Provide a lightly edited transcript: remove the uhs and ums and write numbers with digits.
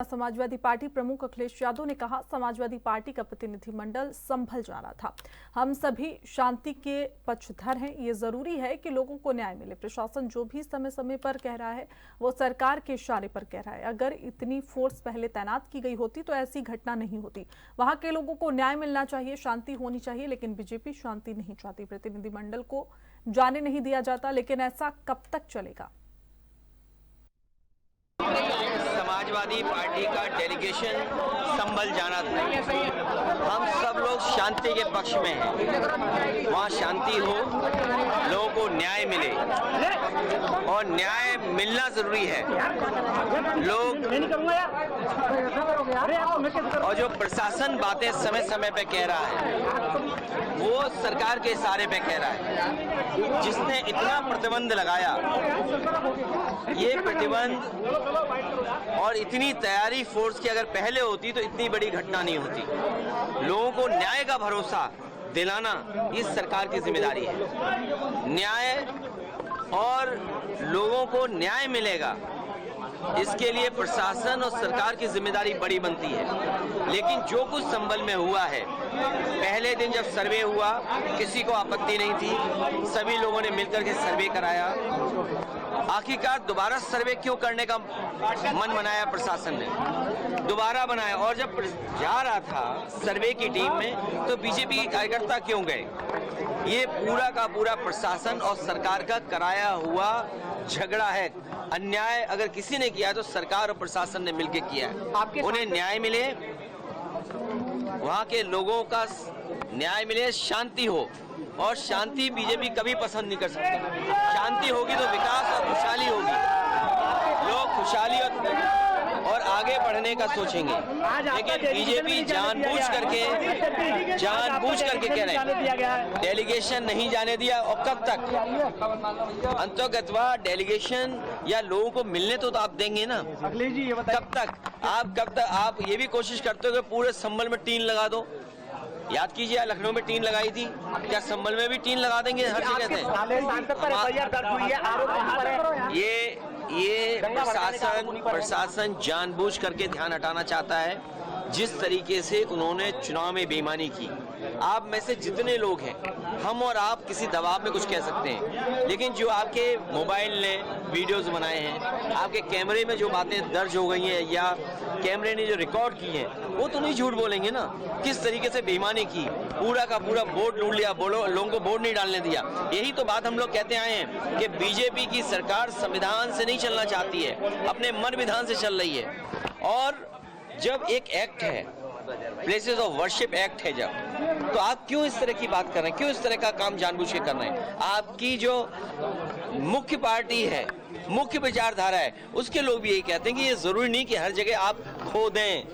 Samajwadi party प्रमुख अखिलेश यादव ने कहा, समाजवादी पार्टी का प्रतिनिधिमंडल संभल जाना था। हम सभी शांति के पक्षधर हैं। ये जरूरी है कि लोगों को न्याय मिले। प्रशासन जो भी समय समय पर कह रहा है वो सरकार के इशारे पर कह रहा है। अगर इतनी फोर्स पहले तैनात की गई होती तो ऐसी घटना नहीं होती। वहां के लोगों को न्याय मिलना चाहिए, शांति होनी चाहिए, लेकिन बीजेपी शांति नहीं चाहती। प्रतिनिधिमंडल को जाने नहीं दिया जाता, लेकिन ऐसा कब तक चलेगा? समाजवादी पार्टी का डेलीगेशन संभल जाना था। हम सब लोग शांति के पक्ष में हैं। वहाँ शांति हो, लोगों को न्याय मिले और न्याय मिलना जरूरी है। लोग और जो प्रशासन बातें समय समय पे कह रहा है वो सरकार के इशारे पे कह रहा है। जिसने इतना प्रतिबंध लगाया, ये प्रतिबंध और इतनी तैयारी फोर्स की अगर पहले होती तो इतनी बड़ी घटना नहीं होती। लोगों को न्याय का भरोसा दिलाना इस सरकार की जिम्मेदारी है। न्याय और लोगों को न्याय मिलेगा, इसके लिए प्रशासन और सरकार की जिम्मेदारी बड़ी बनती है। लेकिन जो कुछ संभल में हुआ है, पहले दिन जब सर्वे हुआ किसी को आपत्ति नहीं थी, सभी लोगों ने मिलकर के सर्वे कराया। आखिरकार दोबारा सर्वे क्यों करने का मन बनाया प्रशासन ने, दोबारा बनाया। और जब जा रहा था सर्वे की टीम में तो बीजेपी के कार्यकर्ता क्यों गए? ये पूरा का पूरा प्रशासन और सरकार का कराया हुआ झगड़ा है। अन्याय अगर किसी ने किया तो सरकार और प्रशासन ने मिलकर किया है। उन्हें न्याय मिले, वहाँ के लोगों का न्याय मिले, शांति हो। और शांति बीजेपी कभी पसंद नहीं कर सकती। शांति होगी तो विकास और खुशहाली होगी। लोग खुशहाली और आगे बढ़ने का सोचेंगे। लेकिन बीजेपी जानबूझ करके कह रहे हैं डेलीगेशन नहीं जाने दिया। और कब तक? अंतर्गतवा डेलीगेशन या लोगों को मिलने तो आप देंगे ना? कब तक आप ये भी कोशिश करते हो कि पूरे संभल में टीन लगा दो? याद कीजिए, लखनऊ में टीन लगाई थी, क्या संभल में भी टीन लगा देंगे? हर जगह से ये प्रशासन जानबूझ करके ध्यान हटाना चाहता है। जिस तरीके से उन्होंने चुनाव में बेईमानी की, आप में से जितने लोग हैं, हम और आप किसी दबाव में कुछ कह सकते हैं, लेकिन जो आपके मोबाइल ने वीडियोस बनाए हैं, आपके कैमरे में जो बातें दर्ज हो गई हैं या कैमरे ने जो रिकॉर्ड की हैं, वो तो नहीं झूठ बोलेंगे ना। किस तरीके से बेईमानी की, पूरा का पूरा वोट लूट लिया, लोगों को वोट नहीं डालने दिया। यही तो बात हम लोग कहते आए हैं कि बीजेपी की सरकार संविधान से नहीं चलना चाहती है, अपने मन विधान से चल रही है। और जब एक एक्ट है, प्लेसेस ऑफ वर्शिप एक्ट है, जब तो आप क्यों इस तरह की बात कर रहे हैं? क्यों इस तरह का काम जानबूझ के कर रहे हैं? आपकी जो मुख्य पार्टी है, मुख्य विचारधारा है, उसके लोग भी यही कहते हैं कि ये जरूरी नहीं कि हर जगह आप खो दें।